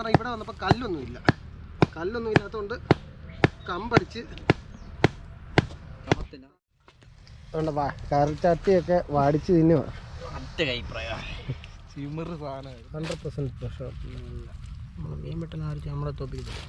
പറഞ്ഞാൽ ഇവിടെ വന്നപ്പോൾ കല്ലൊന്നുമില്ല. കല്ലൊന്നും ഇല്ലാത്തതുകൊണ്ട് കമ്പടിച്ച് അതുകൊണ്ട് കറിച്ചട്ടിയൊക്കെ വാടിച്ച് തിന്നുക. 100% പ്രശ്നം നമ്മൾ മീൻ പെട്ടെന്ന് ആയിരിക്കും നമ്മളെ തോപ്പിക്കുന്നത്.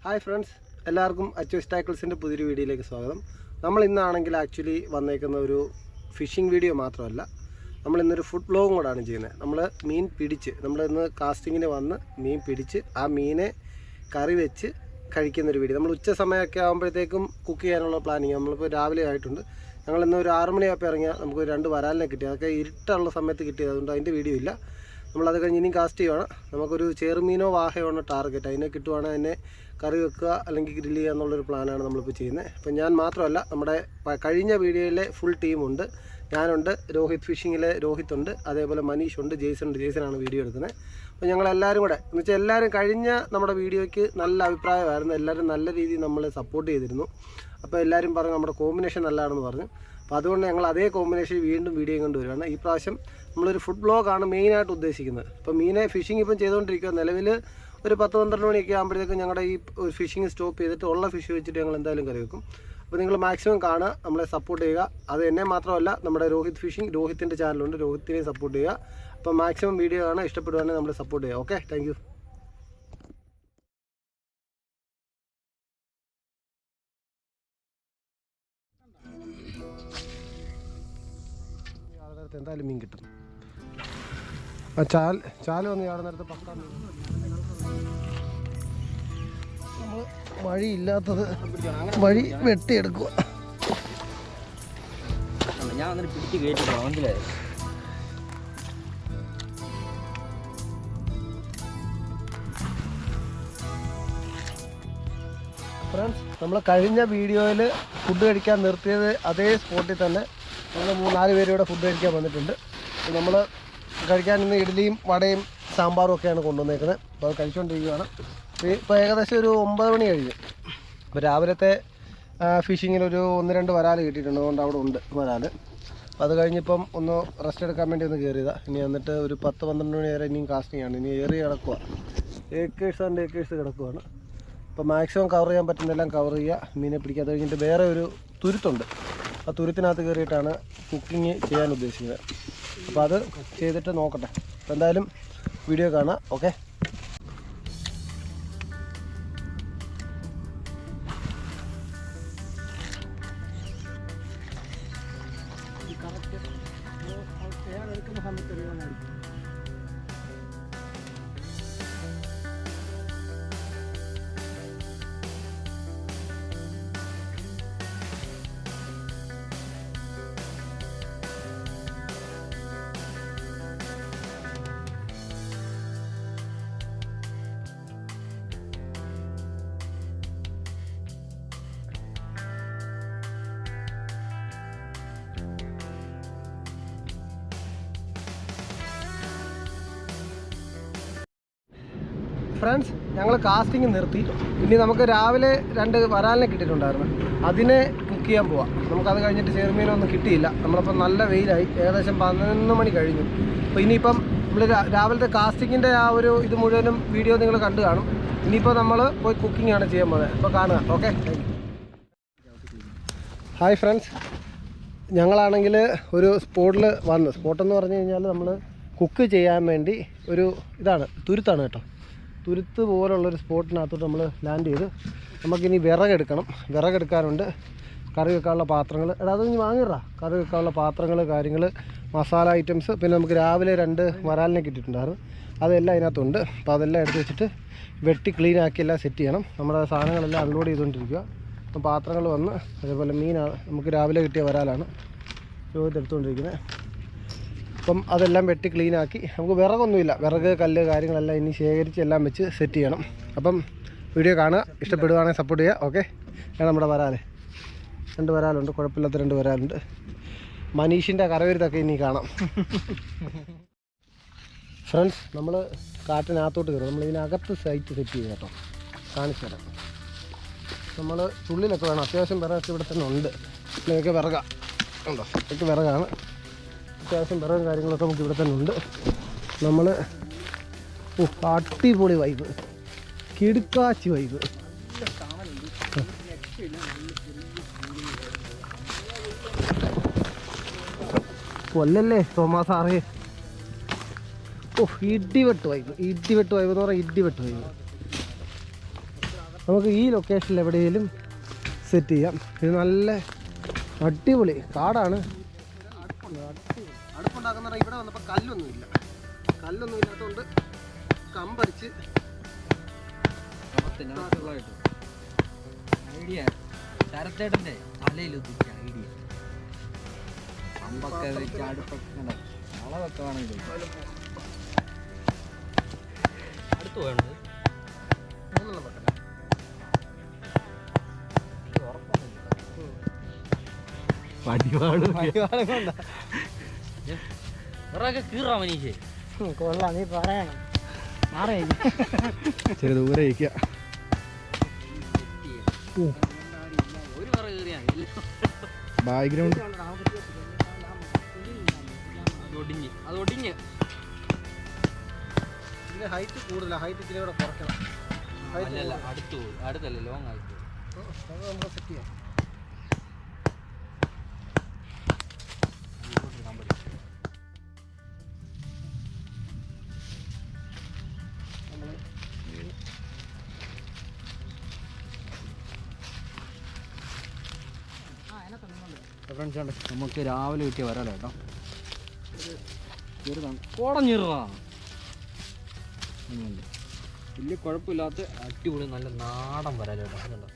ഹായ് ഫ്രണ്ട്സ്, എല്ലാവർക്കും അച്ചൂസ് ടാക്കിൾസിൻ്റെ പുതിയൊരു വീഡിയോയിലേക്ക് സ്വാഗതം. നമ്മൾ ഇന്നാണെങ്കിൽ ആക്ച്വലി വന്നേക്കുന്ന ഒരു ഫിഷിംഗ് വീഡിയോ മാത്രമല്ല, നമ്മളിന്നൊരു ഫുഡ് വ്ലോഗും കൂടാണ് ചെയ്യുന്നത്. നമ്മൾ മീൻ പിടിച്ച്, നമ്മളിന്ന് കാസ്റ്റിങ്ങിന് വന്ന് മീൻ പിടിച്ച് ആ മീനെ കറി വെച്ച് കഴിക്കുന്നൊരു വീഡിയോ. നമ്മൾ ഉച്ച സമയമൊക്കെ ആകുമ്പോഴത്തേക്കും കുക്ക് ചെയ്യാനുള്ള പ്ലാനിങ്. നമ്മളിപ്പോൾ രാവിലെ ആയിട്ടുണ്ട്. ഞങ്ങളിന്ന് ഒരു 6 മണിയായപ്പോൾ ഇറങ്ങിയാൽ നമുക്ക് 2 വരാലിനെ കിട്ടി. അതൊക്കെ ഇരുട്ടുള്ള സമയത്ത് കിട്ടിയത്, അതുകൊണ്ട് അതിൻ്റെ വീഡിയോ ഇല്ല. നമ്മളത് കഴിഞ്ഞ് ഇനിയും കാസ്റ്റ് ചെയ്യുകയാണ്. നമുക്കൊരു ചെറുമീനോ വാഹയോ ആണ് ടാർഗറ്റ്. അതിനെ കിട്ടുവാണെങ്കിൽ അതിനെ കറി വെക്കുക അല്ലെങ്കിൽ ഗ്രില്ല് ചെയ്യുക എന്നുള്ളൊരു പ്ലാനാണ് നമ്മളിപ്പോൾ ചെയ്യുന്നത്. അപ്പം ഞാൻ മാത്രമല്ല, നമ്മുടെ കഴിഞ്ഞ വീഡിയോയിലെ ഫുൾ ടീമുണ്ട്. ഞാനുണ്ട്, രോഹിത് ഫിഷിങ്ങിലെ രോഹിത്തുണ്ട്, അതേപോലെ മനീഷുണ്ട്, ജെയ്സനാണ് വീഡിയോ എടുക്കുന്നത്. അപ്പോൾ ഞങ്ങളെല്ലാവരും കൂടെ എന്ന് വെച്ചാൽ എല്ലാവരും കഴിഞ്ഞ നമ്മുടെ വീഡിയോയ്ക്ക് നല്ല അഭിപ്രായമായിരുന്നു. എല്ലാവരും നല്ല രീതിയിൽ നമ്മളെ സപ്പോർട്ട് ചെയ്തിരുന്നു. അപ്പോൾ എല്ലാവരും പറഞ്ഞു നമ്മുടെ കോമ്പിനേഷൻ നല്ലതാണെന്ന് പറഞ്ഞു. അപ്പോൾ അതുകൊണ്ട് ഞങ്ങൾ അതേ കോമ്പിനേഷൻ വീണ്ടും വീഡിയോ കൊണ്ടുവരികയാണ്. ഈ പ്രാവശ്യം നമ്മളൊരു ഫുഡ് വ്ലോഗാണ് മെയിനായിട്ട് ഉദ്ദേശിക്കുന്നത്. അപ്പോൾ മീനെ ഫിഷിംഗ് ഇപ്പം ചെയ്തുകൊണ്ടിരിക്കുക. നിലവിൽ ഒരു 10-12 മണിയൊക്കെ ആകുമ്പോഴത്തേക്കും ഞങ്ങളുടെ ഈ ഒരു ഫിഷിംഗ് സ്റ്റോപ്പ് ചെയ്തിട്ട് ഉള്ള ഫിഷ് വെച്ചിട്ട് ഞങ്ങൾ എന്തായാലും കറി വെക്കും. അപ്പോൾ നിങ്ങൾ മാക്സിമം കാണുക, നമ്മളെ സപ്പോർട്ട് ചെയ്യുക. അത് എന്നെ മാത്രമല്ല, നമ്മുടെ രോഹിത് ഫിഷിംഗ്, രോഹിത്തിൻ്റെ ചാനലുണ്ട്, രോഹിത്തിനെയും സപ്പോർട്ട് ചെയ്യുക. അപ്പോൾ മാക്സിമം വീഡിയോ കാണാൻ ഇഷ്ടപ്പെടുവാണെങ്കിൽ നമ്മളെ സപ്പോർട്ട് ചെയ്യുക. Okay, thank you. എന്തായാലും മീൻ കിട്ടും. ആ ചാല് വന്ന് ചാടുന്ന നേരത്ത് പക്കാ മീൻ. നമ്മൾ വഴിയില്ലാത്തത് വഴി വെട്ടിയെടുക്കുക. ഞാൻ പിടിച്ച് കയറ്റി മനസ്സിലായി. ഫ്രണ്ട്സ്, നമ്മൾ കഴിഞ്ഞ വീഡിയോയിൽ ഫുഡ് കഴിക്കാൻ നിർത്തിയത് അതേ സ്പോട്ടിൽ തന്നെ നമ്മൾ 3-4 പേര് ഇവിടെ ഫുഡ് കഴിക്കാൻ വന്നിട്ടുണ്ട്. നമ്മൾ കഴിക്കാൻ ഇന്ന് ഇഡ്ഡലിയും വടയും സാമ്പാറും ഒക്കെയാണ് കൊണ്ടുവന്നേക്കുന്നത്. അപ്പോൾ അത് കഴിച്ചുകൊണ്ടിരിക്കുകയാണ്. ഇപ്പോൾ ഏകദേശം ഒരു 9 മണി കഴിഞ്ഞു. അപ്പോൾ രാവിലത്തെ ഫിഷിങ്ങിലൊരു 1-2 വരാൽ കിട്ടിയിട്ടുണ്ട്. അതുകൊണ്ട് അവിടെ ഉണ്ട് വരാൽ. അപ്പോൾ അത് കഴിഞ്ഞിപ്പം ഒന്ന് റെസ്റ്റ് എടുക്കാൻ വേണ്ടി ഒന്ന് കയറിയതാണ്. ഇനി വന്നിട്ട് ഒരു 10-12 മണി വരെ ഇനിയും കാസ്റ്റിംഗ് ആണ്. ഇനി ഏറി കിടക്കുക, ഏക്കേഴ്സ് കിടക്കുകയാണ്. അപ്പോൾ മാക്സിമം കവർ ചെയ്യാൻ പറ്റുന്നതെല്ലാം കവർ ചെയ്യുക, മീനെ പിടിക്കുക. അത് കഴിഞ്ഞിട്ട് വേറെ ഒരു തുരുത്തുണ്ട്. ആ തുരുത്തിനകത്ത് കയറിയിട്ടാണ് കുക്കിങ് ചെയ്യാൻ ഉദ്ദേശിക്കുന്നത്. അപ്പോൾ അത് ചെയ്തിട്ട് നോക്കട്ടെ. അപ്പോൾ എന്തായാലും വീഡിയോ കാണാം. ഓക്കെ, ഫ്രണ്ട്സ്, ഞങ്ങൾ കാസ്റ്റിംഗ് നിർത്തി. ഇനി നമുക്ക് രാവിലെ 2 വരാലിനെ കിട്ടിയിട്ടുണ്ടായിരുന്നു. അതിനെ കുക്ക് ചെയ്യാൻ പോവാം. നമുക്കത് കഴിഞ്ഞിട്ട് ചെറുമീനൊന്നും കിട്ടിയില്ല. നമ്മളിപ്പോൾ നല്ല വെയിലായി, ഏകദേശം 11 മണി കഴിഞ്ഞു. അപ്പോൾ ഇനിയിപ്പം നമ്മൾ രാവിലത്തെ കാസ്റ്റിങ്ങിൻ്റെ ആ ഒരു ഇത് മുഴുവനും വീഡിയോ നിങ്ങൾ കണ്ടു കാണും. ഇനിയിപ്പോൾ നമ്മൾ പോയി കുക്കിംഗ് ആണ് ചെയ്യാൻ പോകുന്നത്. അപ്പോൾ കാണുക. ഓക്കെ, ഹായ് ഫ്രണ്ട്സ്, ഞങ്ങളാണെങ്കിൽ ഒരു സ്പോട്ടിൽ വന്ന്, സ്പോട്ടെന്ന് പറഞ്ഞു കഴിഞ്ഞാൽ നമ്മൾ കുക്ക് ചെയ്യാൻ വേണ്ടി ഒരു ഇതാണ്, തുരുത്താണ് കേട്ടോ. തുരുത്ത് പോലുള്ളൊരു സ്പോട്ടിനകത്തോട്ട് നമ്മൾ ലാൻഡ് ചെയ്ത് നമുക്കിനി വിറകെടുക്കാനുണ്ട്. കറി വെക്കാനുള്ള പാത്രങ്ങൾ, അത് ഇനി വാങ്ങിടാ. കറി വെക്കാനുള്ള പാത്രങ്ങൾ, കാര്യങ്ങൾ, മസാല ഐറ്റംസ്, പിന്നെ നമുക്ക് രാവിലെ 2 വരാലിനെ കിട്ടിയിട്ടുണ്ടായിരുന്നു. അതെല്ലാം അതിനകത്തുണ്ട്. അപ്പോൾ അതെല്ലാം എടുത്ത് വെച്ചിട്ട് വെട്ടി ക്ലീൻ ആക്കി എല്ലാം സെറ്റ് ചെയ്യണം. നമ്മുടെ സാധനങ്ങളെല്ലാം അൺലോഡ് ചെയ്തുകൊണ്ടിരിക്കുക. അപ്പം പാത്രങ്ങൾ വന്ന്, അതേപോലെ മീനാണ് നമുക്ക് രാവിലെ കിട്ടിയ വരാലാണ് എടുത്തുകൊണ്ടിരിക്കുന്നത്. അപ്പം അതെല്ലാം വെട്ടി ക്ലീനാക്കി, നമുക്ക് വിറകൊന്നുമില്ല, വിറക്, കല്ല്, കാര്യങ്ങളെല്ലാം ഇനി ശേഖരിച്ച് എല്ലാം വെച്ച് സെറ്റ് ചെയ്യണം. അപ്പം വീഡിയോ കാണുക, ഇഷ്ടപ്പെടുകയാണെങ്കിൽ സപ്പോർട്ട് ചെയ്യുക. ഓക്കെ, ഞാൻ നമ്മുടെ വരാൽ 2 വരാലുണ്ട്, കുഴപ്പമില്ലാത്ത 2 വരാലുണ്ട്. മനീഷിൻ്റെ കരവരുത്തൊക്കെ ഇനി കാണാം. ഫ്രണ്ട്സ്, നമ്മൾ കാട്ടിനകത്തോട്ട് കയറും. നമ്മൾ ഇതിനകത്ത് സൈറ്റ് സെറ്റ് ചെയ്യും കേട്ടോ, കാണിച്ചു തരാം. നമ്മൾ ചുള്ളിലൊക്കെ വേണം, അത്യാവശ്യം വിറകൊക്കെ ഇവിടെ തന്നെ ഉണ്ട്. ഇതിനൊക്കെ വിറകാം ഉണ്ടോ, ഇതൊക്കെ വിറകാണ്. അത്യാവശ്യം വിറകും കാര്യങ്ങളൊക്കെ നമുക്ക് ഇവിടെ തന്നെ ഉണ്ട്. നമ്മൾ അടിപൊളി വൈബ്, കിടുക്കാച്ചി വൈബ്. കൊല്ലല്ലേ തോമാസ് സാറേ. ഇടിവെട്ട് വൈബ്, ഇടിവെട്ട് വൈബ് എന്ന് പറഞ്ഞാൽ ഇടിവെട്ട് വൈബ്. നമുക്ക് ഈ ലൊക്കേഷനിൽ എവിടെയെങ്കിലും സെറ്റ് ചെയ്യാം. ഇത് നല്ല അടിപൊളി കാടാണ്. അടുപ്പുണ്ടാക്കുന്ന ഇവിടെ വന്നപ്പോൾ കല്ലൊന്നുമില്ല, കല്ലൊന്നും ഇല്ലാത്തതുകൊണ്ട് കമ്പടിച്ച് ഐഡിയ ശരത്തേട്ടൻ്റെ തലയിൽ ഉദിച്ച ഐഡിയ. കമ്പൊക്കെ വെച്ച് അടുപ്പൊക്കെ അളവൊക്കെ വേണമെങ്കിൽ അടുത്ത് വേണ്ടത് കീറാ മനീഷേ. കൊള്ളാം, നീ പറയണം. ചെറിയ ദൂരെ ഇരിക്കുക. ഒരു പറ കീറിയാ ബാക്ക്ഗ്രൗണ്ട് ഒടിഞ്ഞ്, അത് ഒടിഞ്ഞ്. ഇതിന് ഹൈറ്റ് കൂടുതലാണ്, ഹൈറ്റ് ഇച്ചിരി കൂടെ കുറയ്ക്കണം. അല്ലല്ല, അടുത്ത് പോയി, അടുത്തല്ലേ, ലോങ് ആയിട്ട് അത് നമുക്ക് സെറ്റ് ചെയ്യാം. ഫ്രണ്ട്സ് ഉണ്ട്, നമുക്ക് രാവിലെ കിട്ടിയ വരാലോ കേട്ടോ. കുടഞ്ഞിറാ വലിയ കുഴപ്പമില്ലാത്ത അടിപൊളി നല്ല നാടൻ വരാലോ കേട്ടോ. അതുണ്ടോ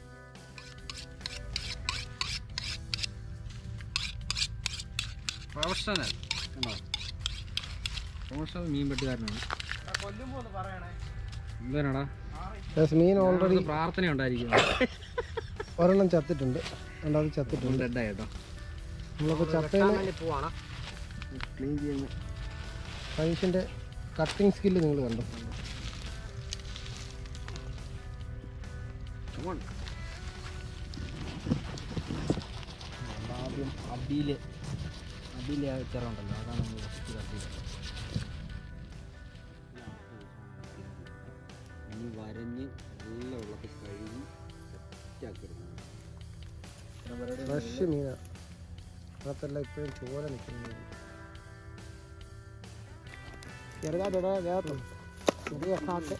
പ്രൊഫഷണൽ കണ്ടോ, പ്രൊഫഷണൽ മീൻ വെട്ടുകാരനാണ്. എന്താടാ മീൻ ഓൾറെഡി പ്രാർത്ഥന ഉണ്ടായിരിക്കും. ഒരെണ്ണം ചത്തിട്ടുണ്ട്, രണ്ടാമത് ചത്തിട്ടുണ്ട്. ഡെഡായി കേട്ടോ. നമ്മളൊക്കെ ചത്തേനെ പോവാണ് ക്ലീൻ ചെയ്യുന്ന മനുഷ്യൻ്റെ കട്ടിങ് സ്കില്ല് നിങ്ങൾ കണ്ടോ. ആദ്യം അബിയിലെ ചെറുണ്ടല്ലോ, അതാണ് നമ്മൾ ഫസ്റ്റ് കട്ട് ചെയ്തത്. ഇനി വരഞ്ഞ് നല്ല വെള്ളത്തിൽ കഴുകി സെറ്റാക്കി എടുക്കണം. ഫ്രഷ് മീനാണ്, അകത്തെല്ലാം ഇപ്പോഴും ചോര നിൽക്കുന്നത്. ചെറുതായിട്ടോ വേഗം ചെറിയ സാക്ക്.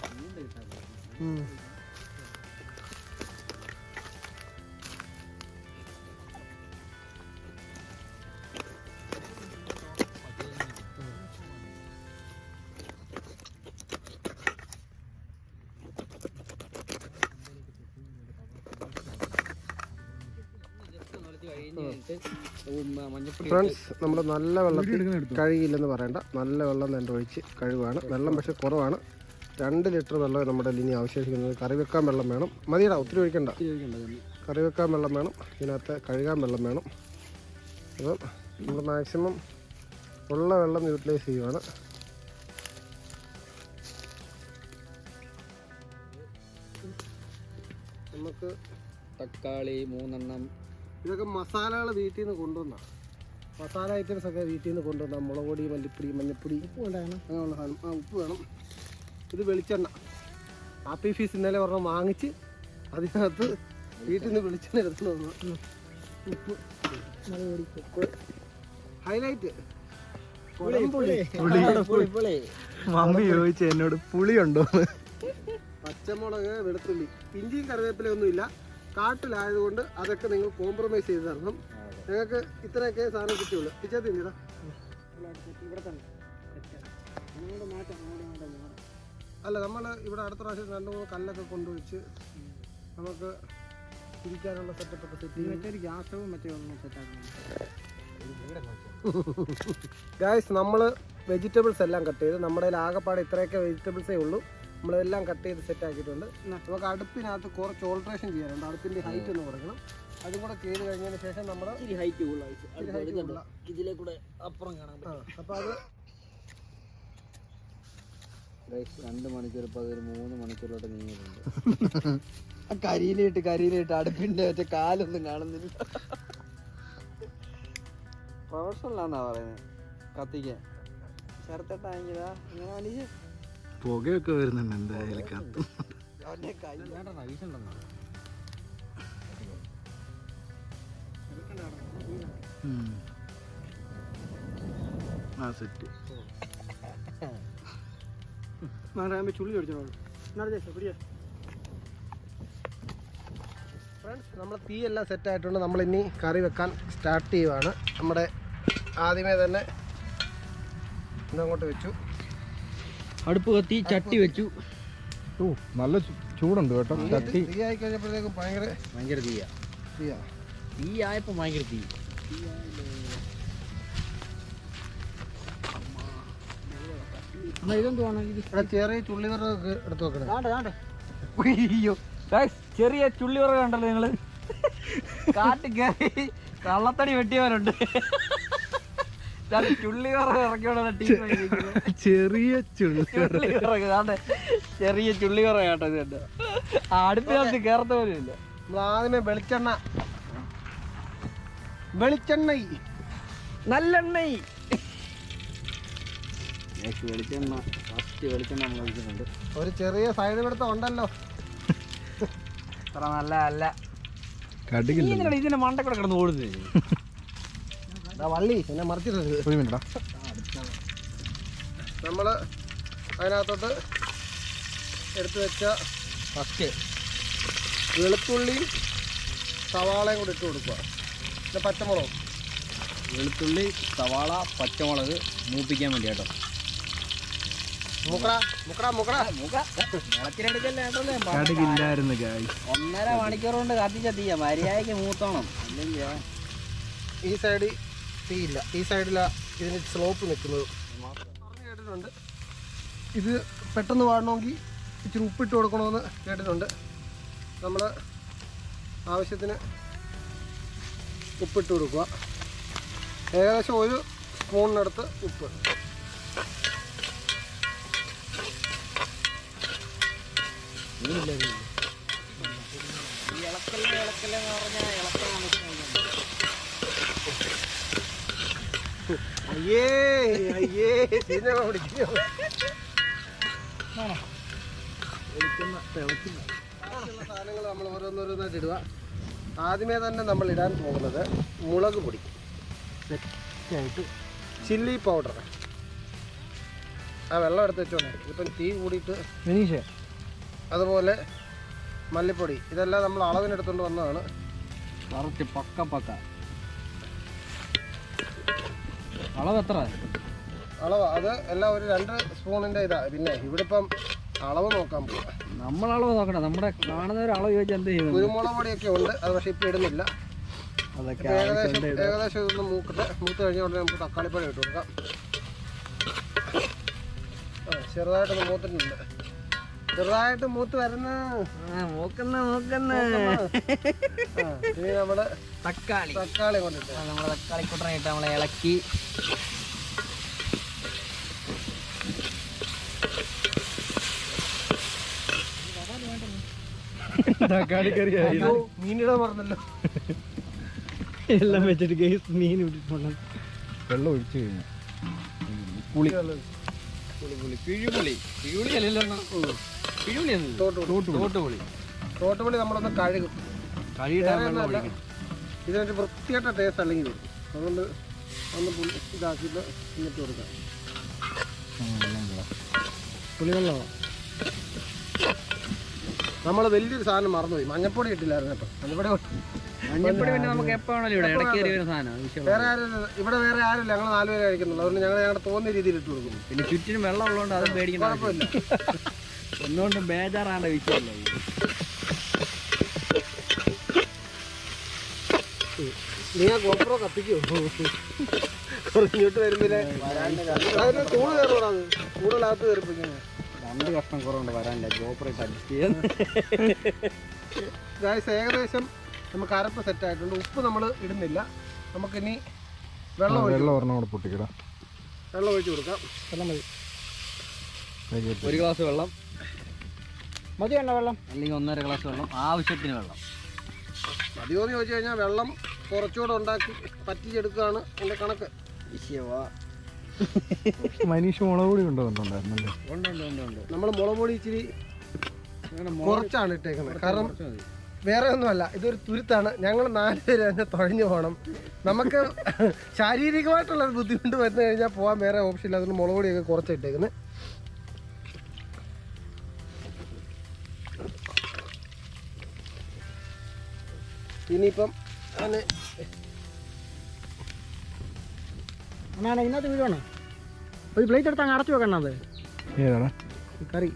ഫ്രണ്ട്സ്, നമ്മൾ നല്ല വെള്ളത്തിൽ കഴുകിയില്ലെന്ന് പറയണ്ട, നല്ല വെള്ളം തന്നെ ഒഴിച്ച് കഴുകുകയാണ്. വെള്ളം പക്ഷെ കുറവാണ്, 2 ലിറ്റർ വെള്ളം നമ്മുടെ ഇനി അവശേഷിക്കുന്നത്. കറി വെക്കാൻ വെള്ളം വേണം, മതിയടാ, ഒത്തിരി ഒഴിക്കണ്ട. കറി വെക്കാൻ വെള്ളം വേണം, ഇതിനകത്ത് കഴുകാൻ വെള്ളം വേണം. അപ്പം നമ്മൾ മാക്സിമം ഉള്ള വെള്ളം യൂട്ടിലൈസ് ചെയ്യുവാണ്. നമുക്ക് തക്കാളി 3 എണ്ണം. ഇതൊക്കെ മസാലകൾ വീട്ടിൽ നിന്ന് കൊണ്ടുവന്നാണ്, മസാല ഐറ്റംസ് ഒക്കെ വീട്ടിൽ നിന്ന് കൊണ്ടുവന്നാൽ. മുളക് പൊടി, മല്ലിപ്പൊടി, മഞ്ഞൾപ്പൊടി, ഉപ്പ് ഉണ്ടാകണം, അങ്ങനെയുള്ള സാധനം. ഉപ്പ് വേണം. ഇത് വെളിച്ചെണ്ണ, ആപ്പി ഫീസ് ഇന്നലെ ഒരെണ്ണം വാങ്ങിച്ച് അതിനകത്ത് വീട്ടിൽ നിന്ന് വെളിച്ചെണ്ണ എടുത്തു വന്നു. ഉപ്പ്, ഹൈലൈറ്റ് മമ്മി ചോദിച്ചു എന്നോട് പുളിയുണ്ടോ. പച്ചമുളക്, വെളുത്തുള്ളി, ഇഞ്ചിയും കറിവേപ്പിലയൊന്നുമില്ല. കാട്ടിലായതുകൊണ്ട് അതൊക്കെ നിങ്ങൾ കോംപ്രമൈസ് ചെയ്ത് തരണം. ഞങ്ങൾക്ക് ഇത്രയൊക്കെ സാധനം കിട്ടിയുള്ളൂ. പിച്ചാത്തി ഇവിടെ തന്നെ അല്ല, നമ്മൾ ഇവിടെ അടുത്ത പ്രാവശ്യം 2-3 കല്ലൊക്കെ കൊണ്ടുവച്ച് നമുക്ക് ഇരിക്കാനുള്ള സെറ്റപ്പ് ഒക്കെ സെറ്റ് ചെയ്യും. ഗ്യാസവും മറ്റേ ഒന്നും സെറ്റാക്കണം. ഗായ്സ്, നമ്മൾ വെജിറ്റബിൾസ് എല്ലാം കട്ട് ചെയ്ത്, നമ്മുടെ കയ്യിൽ ആകെപ്പാടെ ഇത്രയൊക്കെ വെജിറ്റബിൾസേ ഉള്ളൂ. നമ്മളെല്ലാം കട്ട് ചെയ്ത് സെറ്റ് ആക്കിയിട്ടുണ്ട്. നമുക്ക് അടുപ്പിനകത്ത് കുറച്ച് ഓൾട്രേഷൻ ചെയ്യാനുണ്ട്. അടുപ്പിൻ്റെ ഹൈറ്റ് ഒന്ന് കുറയ്ക്കണം. അതും കൂടെ ചെയ്ത് കഴിഞ്ഞതിന് ശേഷം നമ്മൾ ഇച്ചിരി ഹൈറ്റ് കൂടുതൽ ഇതിലെ കൂടെ അപ്പുറം കാണാൻ പറ്റും. അപ്പോൾ അത് 2 മണിക്കൂർ ഇപ്പോൾ അതൊരു 3 മണിക്കൂറിലോട്ട് നീങ്ങിയിട്ടുണ്ട്. കരിയിലിട്ട് അടുപ്പിന്റെ മറ്റേ കാലൊന്നും കാണുന്നില്ല. പ്രൊഫഷണലാന്നാ പറയുന്നത് കത്തിക്കാൻ. ചേർത്തിട്ടാങ്കിലാ ഇങ്ങനെ വലിയ പുകയൊക്കെ വരുന്നുണ്ട് എന്തായാലും കത്തും. അവന്റെ കൈ വേണ്ട വീശുണ്ടെന്നോ. ആ സെറ്റ് ചുള്ളി അടിച്ചോളൂ. ഫ്രണ്ട്സ്, നമ്മൾ തീയെല്ലാം സെറ്റ് ആയിട്ടുണ്ട്. നമ്മളിനി കറി വെക്കാൻ സ്റ്റാർട്ട് ചെയ്യുവാണ്. നമ്മുടെ ആദ്യമേ തന്നെ ഇതങ്ങോട്ട് വെച്ചു, അടുപ്പ് കത്തി ചട്ടി വെച്ചു. നല്ല ചൂടുണ്ട് കേട്ടോ. തീ ആയി കഴിഞ്ഞപ്പോഴത്തേക്കും ഭയങ്കര തീയാ. തീ ആയപ്പോ ഭയങ്കര തീ. ഇവിടെ ചെറിയ ചുള്ളി വിറകൊക്കെ എടുത്ത് വെക്കണം. അയ്യോ ചെറിയ ചുള്ളി വിറക് കണ്ടല്ലോ നിങ്ങള്. കാട്ടി കയറി കള്ളത്തടി വെട്ടിയവരുണ്ട്. ചുള്ളി വിറക് ഇറക്കിയോടെ ചെറിയ ചുള്ളി വിറക് കാട്ടെ. ചെറിയ ചുള്ളി വിറക് കേട്ടോ. ഇത് കണ്ടോ, അടുപ്പിനകത്ത് കയറത്ത പോലും ഇല്ല. നമ്മൾ ആദ്യമേ വെളിച്ചെണ്ണ നല്ലെണ്ണ വെളിച്ചെണ്ണ ഫസ്റ്റ് വെളിച്ചെണ്ണ നമ്മൾ ഒഴിക്കുന്നുണ്ട്. ഒരു ചെറിയ സൈഡ് പിടുത്തം ഉണ്ടല്ലോ. അത്ര നല്ല അല്ല. കടുകില്ല. ഇതിന്റെ മണ്ടക്കൂടെ കിടന്ന് ഓടുന്നത് വള്ളി എന്നെ മറിച്ചിട്ടത്. ഒരു മിനിറ്റാ. നമ്മൾ അതിനകത്തോട്ട് എടുത്തു വെച്ച ഫസ്റ്റ് വെളുത്തുള്ളിയും സവാളയും കൂടി ഇട്ട് കൊടുക്കുക. പിന്നെ പച്ചമുളകും. വെളുത്തുള്ളി, സവാള, പച്ചമുളക് മൂപ്പിക്കാൻ വേണ്ടി കേട്ടോ. കടുകില്ലായിരുന്നു. 1.5 മണിക്കൂർ കൊണ്ട് കത്തിച്ച തീയ മര്യാദയ്ക്ക് മൂത്തോണം. അല്ലെങ്കിൽ ഈ സൈഡിൽ തീയില്ല, ഈ സൈഡിലാണ് ഇതിന് സ്ലോപ്പ് നിൽക്കുന്നത്. കേട്ടിട്ടുണ്ട് ഇത് പെട്ടെന്ന് വാടണമെങ്കിൽ ഇച്ചിരി ഉപ്പിട്ട് കൊടുക്കണമെന്ന് കേട്ടിട്ടുണ്ട്. നമ്മൾ ആവശ്യത്തിന് ഉപ്പിട്ട് കൊടുക്കുക. ഏകദേശം 1 സ്പൂണിനടുത്ത് ഉപ്പ്. സാധനങ്ങൾ നമ്മൾ ഓരോന്നോരോന്നായിട്ട് ഇടുക. ആദ്യമേ തന്നെ നമ്മൾ ഇടാൻ പോകുന്നത് മുളക് പൊടി, സെറ്റായിട്ട് ചില്ലി പൗഡർ. ആ വെള്ളം എടുത്ത് വെച്ചോളെ, ഇപ്പം തീ കൂടിയിട്ട് ഫിനിഷ്. അതുപോലെ മല്ലിപ്പൊടി. ഇതെല്ലാം നമ്മൾ അളവിനെടുത്തുകൊണ്ട് വന്നതാണ്. കറക്റ്റ് പക്ക അളവ് എത്ര? അളവ് അത് എല്ലാം ഒരു 2 സ്പൂണിൻ്റെ ഇതാ. പിന്നെ ഇവിടെ ഇപ്പം അളവ് നോക്കാൻ പോവാം. നമ്മളളവ് നോക്കണ്ട, നമ്മുടെ കാണുന്നവർ അളവ് ചോദിച്ചാൽ എന്ത് ചെയ്യും? കുരുമുളക് പൊടിയൊക്കെ ഉണ്ട്, അത് പക്ഷേ ഇപ്പം ഇടുന്നില്ല. അതൊക്കെ ഏകദേശം ഇതൊന്ന് മൂത്ത് കഴിഞ്ഞ ഉടനെ നമുക്ക് തക്കാളിപ്പഴം ഇട്ട് കൊടുക്കാം. ചെറുതായിട്ടൊന്ന് മൂത്തിട്ടുണ്ട്. ചെറുതായിട്ട് മൂത്ത് വരുന്ന ഇനി നമ്മള് തക്കാളി കൊണ്ടിട്ട് നമ്മളെ തക്കാളി കൂട്ടനായിട്ട് നമ്മളെ ഇളക്കി തക്കാളി കറി മീനിടാൻ പറഞ്ഞല്ലോ. എല്ലാം വെച്ചിട്ട് മീൻ ഇട്ടിട്ടുണ്ട്. വെള്ളം ഒഴിച്ചു കഴിഞ്ഞു. പുളി തോട്ടുപുളി നമ്മളൊന്ന് കഴുകും. ഇതിനൊരു വൃത്തിയായിട്ട ടേസ്റ്റ് അല്ലെങ്കിൽ വരും. അതുകൊണ്ട് ഒന്ന് ഇതാക്കിയിട്ട് ഇന്നിട്ട് കൊടുക്കാം. പുളിവെള്ളമോ? നമ്മൾ വലിയൊരു സാധനം മറന്നുപോയി, മഞ്ഞപ്പൊടി ഇട്ടില്ലായിരുന്നു കേട്ടോ. അതിവിടെ മഞ്ഞപ്പൊടി പിന്നെ നമുക്ക് എപ്പോഴാണല്ലോ ഇവിടെ ഇടയ്ക്ക് ഒരു സാധനം. വേറെ ആരും ഇവിടെ വേറെ ആരുമില്ല, ഞങ്ങൾ 4 പേരെ കഴിക്കുന്നുള്ളൂ. അതുകൊണ്ട് ഞങ്ങളുടെ തോന്നിയ രീതിയിൽ ഇട്ട് കൊടുക്കും. പിന്നെ ചുറ്റിനും വെള്ളം ഉള്ളതുകൊണ്ട് അത് പേടിക്കണം, കുഴപ്പമില്ല. ഒന്നുകൊണ്ട് ബേജാറാണ്ട വിഷയമല്ല. നീ ആ ഗോപ്രോ കത്തിക്കോ? ഇങ്ങോട്ട് വരുമ്പില്ലേ അതിന് ചൂട് കയറൂടാ, അത് കൂടുതലകത്ത് കയറിപ്പിക്കാൻ 2 കഷ്ണം കുറവുണ്ട് വരാനില്ല. ഗോപ്രോ അഡ്ജസ്റ്റ് ചെയ്യാൻ. ഗായ്സ് ഏകദേശം നമുക്ക് അരപ്പ് സെറ്റായിട്ടുണ്ട്. ഉപ്പ് നമ്മൾ ഇടുന്നില്ല. നമുക്കിനി വെള്ളം ഒരെണ്ണം കൂടെ പൊട്ടിക്കിടാം. വെള്ളം ഒഴിച്ച് കൊടുക്കാം. വെള്ളം മതി. ഒരു ഗ്ലാസ് വെള്ളം മതി. വേണ്ട വെള്ളം അല്ലെങ്കിൽ 1.5 ഗ്ലാസ് വെള്ളം, ആവശ്യത്തിന് വെള്ളം. മതിയോന്ന് ചോദിച്ചു കഴിഞ്ഞാൽ വെള്ളം കുറച്ചുകൂടെ ഉണ്ടാക്കി പറ്റിച്ചെടുക്കുകയാണ് എൻ്റെ കണക്ക്. മനീഷ് മുളക് പൊടി കൊണ്ടുവന്നിട്ടുണ്ടായിരുന്നല്ലേ? ഉണ്ട്. നമ്മൾ മുളക് പൊടി ഇച്ചിരി കുറച്ചാണ് ഇട്ടേക്കുന്നത്. കാരണം വേറെ ഒന്നുമല്ല, ഇതൊരു തുരുത്താണ്. ഞങ്ങൾ 4 പേര് തന്നെ തുഴഞ്ഞു പോകണം. നമുക്ക് ശാരീരികമായിട്ടുള്ള ബുദ്ധിമുട്ട് വന്നു കഴിഞ്ഞാൽ പോകാൻ വേറെ ഓപ്ഷൻ ഇല്ല. അതുകൊണ്ട് മുളക് പൊടിയൊക്കെ കുറച്ചിട്ടേക്കുന്നത്. ഇനിയിപ്പം ഇതിനകത്ത് വീഴാണ്. ഒരു പ്ലേറ്റ് എടുത്ത് അങ്ങ് അടച്ചു വെക്കണം. അത് ഏതാണ് കറി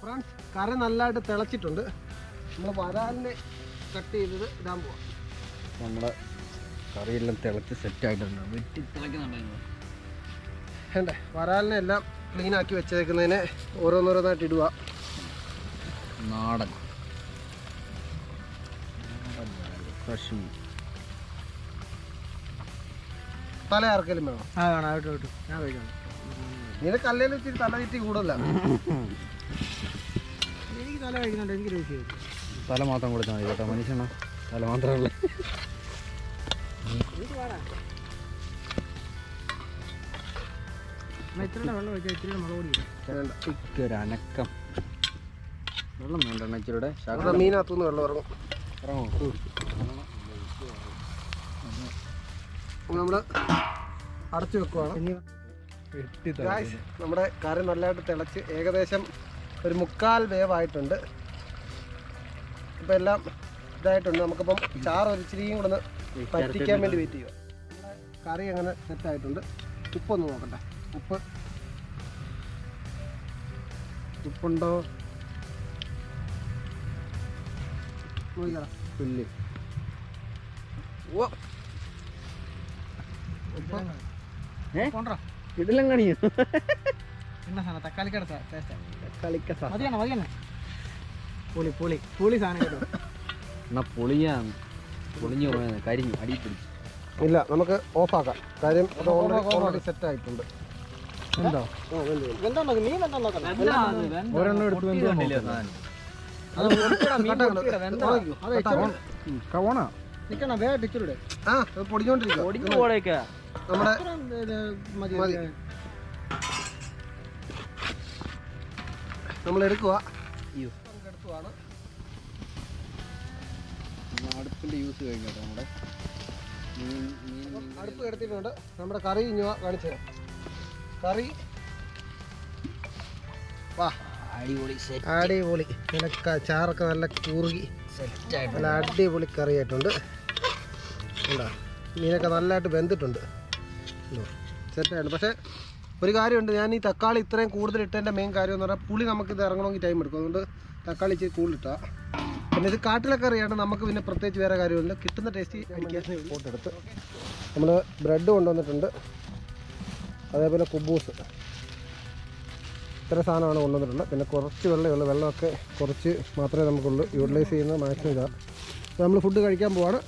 ഫ്രണ്ട്സ്, കറി നല്ലതായിട്ട് തിളച്ചിട്ടുണ്ട്. നമ്മൾ വരാലിനെ കട്ട് ചെയ്തത് ഇടാൻ പോവാം. നമ്മുടെ കറിയെല്ലാം തിളച്ച് സെറ്റായിട്ടുണ്ട്. വെട്ടി തിളയ്ക്കുന്നുണ്ടായിരുന്നു. വേണ്ടേ, വരാലിനെ എല്ലാം ക്ലീനാക്കി വെച്ചേക്കുന്നതിനെ ഓരോന്നോരോന്നായിട്ട് ഇടുക. നാടൻ ഫ്രഷ് തല ആർക്കെങ്കിലും വേണം? ഞാൻ കഴിക്കണം. നിനക്ക് അല്ലേലും ഇച്ചിരി തല ചുറ്റി കൂടുതല. എനിക്ക് തല കഴിക്കുന്നുണ്ട്. എനിക്ക് രുചി തല മാത്രം കൊടുത്താൽ മതി കേട്ടോ. മനുഷ്യനാ തല മാത്രമല്ല. ഇച്ചിരി വെള്ളം ഒഴിച്ചാൽ ഇച്ചിരി മുളക് പൊടി ഒരു അനക്കം. വെള്ളം വേണ്ട ഇച്ചിരിയുടെ മീനകത്തുനിന്ന് വെള്ളം ഇറങ്ങും. നമ്മൾ അടച്ചു വെക്കുവാണ്. ഗായ്സ്, നമ്മുടെ കറി നല്ലതായിട്ട് തിളച്ച് ഏകദേശം ഒരു 1/4 വേവായിട്ടുണ്ട്. ഇപ്പം എല്ലാം ഇതായിട്ടുണ്ട്. നമുക്കിപ്പം ചാറ് ഒരു ഇച്ചിരിയും കൂടെ ഒന്ന് പറ്റിക്കാൻ വേണ്ടി വെയിറ്റ് ചെയ്യുക. നമ്മുടെ കറി അങ്ങനെ സെറ്റായിട്ടുണ്ട്. ഉപ്പൊന്ന് നോക്കട്ടെ. ഉപ്പുണ്ടോ പുല്ല് ഇടലും കണിയോ? എന്നാ പൊളിയാണ്. പൊളിഞ്ഞു പോയത് കരിഞ്ഞു അടി പിടിച്ചു. ഇല്ല, നമുക്ക് ഓഫാക്കാം. കാര്യം അത് ഓൾറെഡി സെറ്റ് ആയിട്ടുണ്ട്. എന്താ ഒരെണ്ണം എടുത്ത് കവണ പൊടിഞ്ഞോണ്ടിരിക്കുക. നമ്മുടെ നമ്മൾ എടുക്കുക. അടുപ്പിന്റെ യൂസ് കഴിഞ്ഞോട്ടോ. നമ്മുടെ അടുപ്പ് എടുത്തിട്ടുണ്ട്. നമ്മുടെ കറി ഇനി കാണിച്ചു തരാം. കറി വാ, അടിപൊളി. ചാറൊക്കെ നല്ല കൂറുകി നല്ല അടിപൊളി കറിയായിട്ടുണ്ട്. എന്താ, മീനൊക്കെ നല്ലതായിട്ട് വെന്തിട്ടുണ്ട്. സെറ്റായിട്ടുണ്ട്. പക്ഷേ ഒരു കാര്യമുണ്ട്, ഞാൻ ഈ തക്കാളി ഇത്രയും കൂടുതൽ ഇട്ടതിൻ്റെ മെയിൻ കാര്യം എന്ന് പറഞ്ഞാൽ പുളി നമുക്കിത് ഇറങ്ങണമെങ്കിൽ ടൈം എടുക്കും. അതുകൊണ്ട് തക്കാളി ഇച്ചിരി കൂടുതലിട്ടാൽ. പിന്നെ ഇത് കാട്ടിലൊക്കെ അറിയാണ്ട് നമുക്ക് പിന്നെ പ്രത്യേകിച്ച് വേറെ കാര്യമില്ല. കിട്ടുന്ന ടേസ്റ്റ് അടിക്കാൻ പോട്ടെടുത്ത് നമ്മൾ ബ്രെഡ് കൊണ്ടുവന്നിട്ടുണ്ട്. അതേപോലെ കുബൂസ്, ഇത്ര സാധനമാണ് കൊണ്ടുവന്നിട്ടുള്ളത്. പിന്നെ കുറച്ച് വെള്ളമുള്ളൂ. വെള്ളമൊക്കെ കുറച്ച് മാത്രമേ നമുക്കുള്ളൂ. യൂട്ടിലൈസ് ചെയ്യുന്നത് മാക്സിമം ഇതാണ്. നമ്മൾ ഫുഡ് കഴിക്കാൻ പോവാണ്.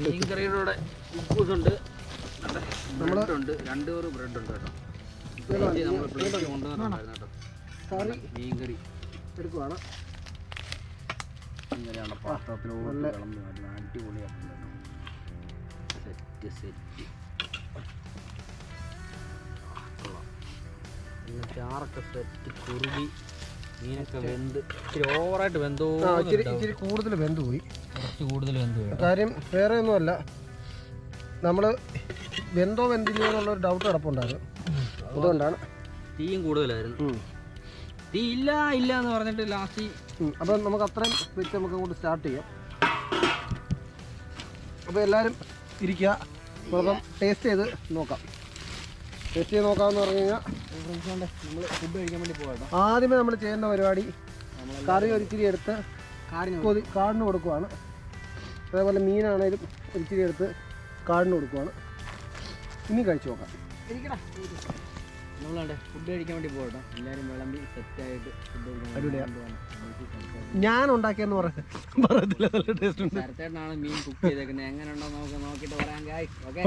മീൻകറിയുടെ കുബൂസുണ്ട്, ബ്രെഡുണ്ട്, 2 ബ്രെഡ് ഉണ്ട് കേട്ടോ. കറി മീൻകറി എടുക്കുവാണ്. ഇങ്ങനെയാണ് പാത്രത്തിലോട്ട് വിളമ്പി അടിപൊളിയായിട്ടുണ്ട്. സെറ്റ് പിന്നെ ചാറൊക്കെ സെറ്റ് കുറുകി മീനൊക്കെ വെന്ത് ഇച്ചിരി ഓവറായിട്ട് വെന്തോ. ഇച്ചിരി കൂടുതൽ വെന്ത് പോയി. കുറച്ച് കൂടുതൽ വെന്ത് പോയി. കാര്യം വേറെ ഒന്നുമല്ല, നമ്മൾ വെന്തോ വെന്തില്ലയോ എന്നുള്ളൊരു ഡൗട്ട് കിടപ്പുണ്ടായിരുന്നു. അതുകൊണ്ടാണ്. തീയും കൂടുതലായിരുന്നു. തീ ഇല്ല എന്ന് പറഞ്ഞിട്ട് ലാസ്റ്റ്. അപ്പം നമുക്ക് അത്രയും വെച്ച് നമുക്ക് അങ്ങോട്ട് സ്റ്റാർട്ട് ചെയ്യാം. അപ്പോൾ എല്ലാവരും ഇരിക്കുക. നമ്മളിപ്പം ടേസ്റ്റ് ചെയ്ത് നോക്കാം. ടേസ്റ്റ് ചെയ്ത് നോക്കാമെന്ന് പറഞ്ഞു കഴിഞ്ഞാൽ നമ്മൾ ഫുഡ് കഴിക്കാൻ വേണ്ടി പോകാം. ആദ്യമേ നമ്മൾ ചെയ്യുന്ന പരിപാടി കറി ഒരിച്ചിരി എടുത്ത് കാടിന് കൊടുക്കുവാണ്. അതേപോലെ മീനാണേലും ഒരിച്ചിരി എടുത്ത് കാടിന് കൊടുക്കുവാണ്. ഇനി കഴിച്ചു നോക്കാം. നമ്മളവിടെ ഫുഡ് കഴിക്കാൻ വേണ്ടി പോകട്ടോ. എല്ലാവരും വിളമ്പി സെറ്റായിട്ട് ഫുഡ് അടിപൊളിയാ. കഴിക്കാൻ. ഞാൻ ഉണ്ടാക്കിയെന്ന് പറയത്തില്ല, നല്ല ടേസ്റ്റ് ഉണ്ട്. ശരത്തേട്ടനാണ് മീൻ കുക്ക് ചെയ്തേക്കുന്നത്. എങ്ങനെ ഉണ്ടോ നമുക്ക് നോക്കിയിട്ട് പറയാൻ കായ്. ഓക്കെ,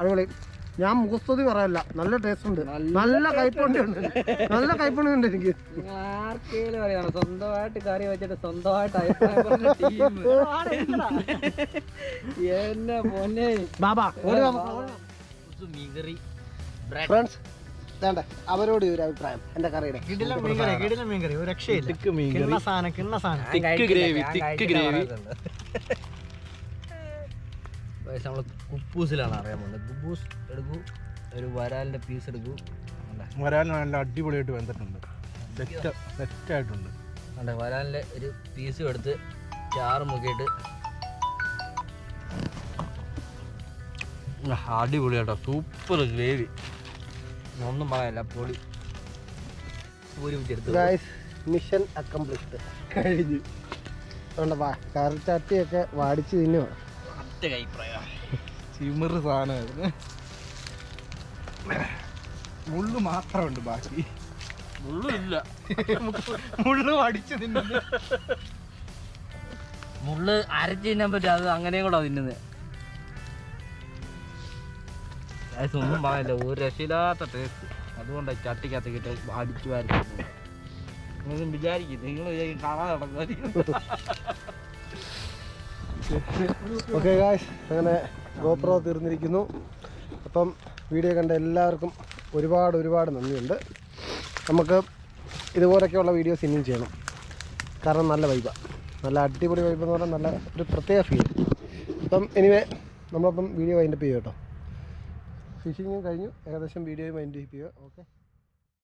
അടിപൊളി. ഞാൻ മുഖസ്തുതി പറയല്ല, നല്ല ടേസ്റ്റ് ഉണ്ട്, നല്ല കൈപ്പുണ്യ ഉണ്ട്, നല്ല കൈപ്പുണ്യ ഉണ്ട് എനിക്ക്. നിങ്ങൾ ആർക്കെങ്കിലും അറിയാം സ്വന്തമായിട്ട് കറി വെച്ചിട്ട് സ്വന്തമായിട്ട് അഭിപ്രായം പറഞ്ഞ ടീം എന്നെ പൊന്നെ. ബാബാ മീൻകറി ഫ്രണ്ട്സ് വേണ്ട അവരോട് ഒരു അഭിപ്രായം എൻ്റെ കറിയുടെ. മീൻകറി ഒരു രക്ഷയില്ല. നമ്മൾ കുപ്പൂസിലാണ് അറിയാൻ പോകുന്നത്. കുപ്പൂസ് എടുക്കൂ, ഒരു വരാലിൻ്റെ പീസ് എടുക്കൂ. വരാൽ നല്ല അടിപൊളിയായിട്ട് വെന്തിട്ടുണ്ട്, സെറ്റായിട്ടുണ്ട്. അതെ, വരാലിൻ്റെ ഒരു പീസും എടുത്ത് ചാറ് മുക്കിയിട്ട് അടിപൊളിയാട്ടോ, സൂപ്പർ ഗ്രേവി, ഒന്നും പറയാനില്ല, പൊളി. ഗൈസ് മിഷൻ അക്കംപ്ലിഷ്ഡ് കഴിഞ്ഞു. അതുകൊണ്ട് കറി ചട്ടിയൊക്കെ വാടിച്ച് തിന്നുക. ചിമറ് സാധനമായിരുന്നു. മുള്ളു മാത്രമുണ്ട്, ബാക്കി മുള്ളില്ല. മുള്ളു അടിച്ച് തിന്നുന്നു. മുള്ള് അരച്ച് തിന്നാൻ പറ്റും, അത് അങ്ങനെയും കൂടെ തിന്നുന്നത്. ഒന്നും പറയില്ല, ഒരു രക്ഷയില്ലാത്ത ടേസ്റ്റ്. അതുകൊണ്ടാണ് ചട്ടിക്കകത്തേക്കിട്ട് അടിച്ചു വരയ്ക്കുന്നത്. നിങ്ങളും വിചാരിക്കും, നിങ്ങൾ കാണാതെ നടക്കുമായിരിക്കും. ഓക്കെ ഗായ്സ്, അങ്ങനെ ഗോപ്രോ തീർന്നിരിക്കുന്നു. അപ്പം വീഡിയോ കണ്ട എല്ലാവർക്കും ഒരുപാട് നന്ദിയുണ്ട്. നമുക്ക് ഇതുപോലൊക്കെയുള്ള വീഡിയോസ് ഇനിയും ചെയ്യണം, കാരണം നല്ല വൈബാണ്, നല്ല അടിപൊളി വൈബ് എന്ന് പറഞ്ഞാൽ നല്ല ഒരു പ്രത്യേക ഫീൽ. അപ്പം എനിവേ നമ്മളപ്പം വീഡിയോ വൈൻഡപ്പ് ചെയ്യുക കേട്ടോ. ഫിഷിങ്ങും കഴിഞ്ഞു, ഏകദേശം വീഡിയോ വൈൻഡപ്പ് ചെയ്യുക. ഓക്കെ.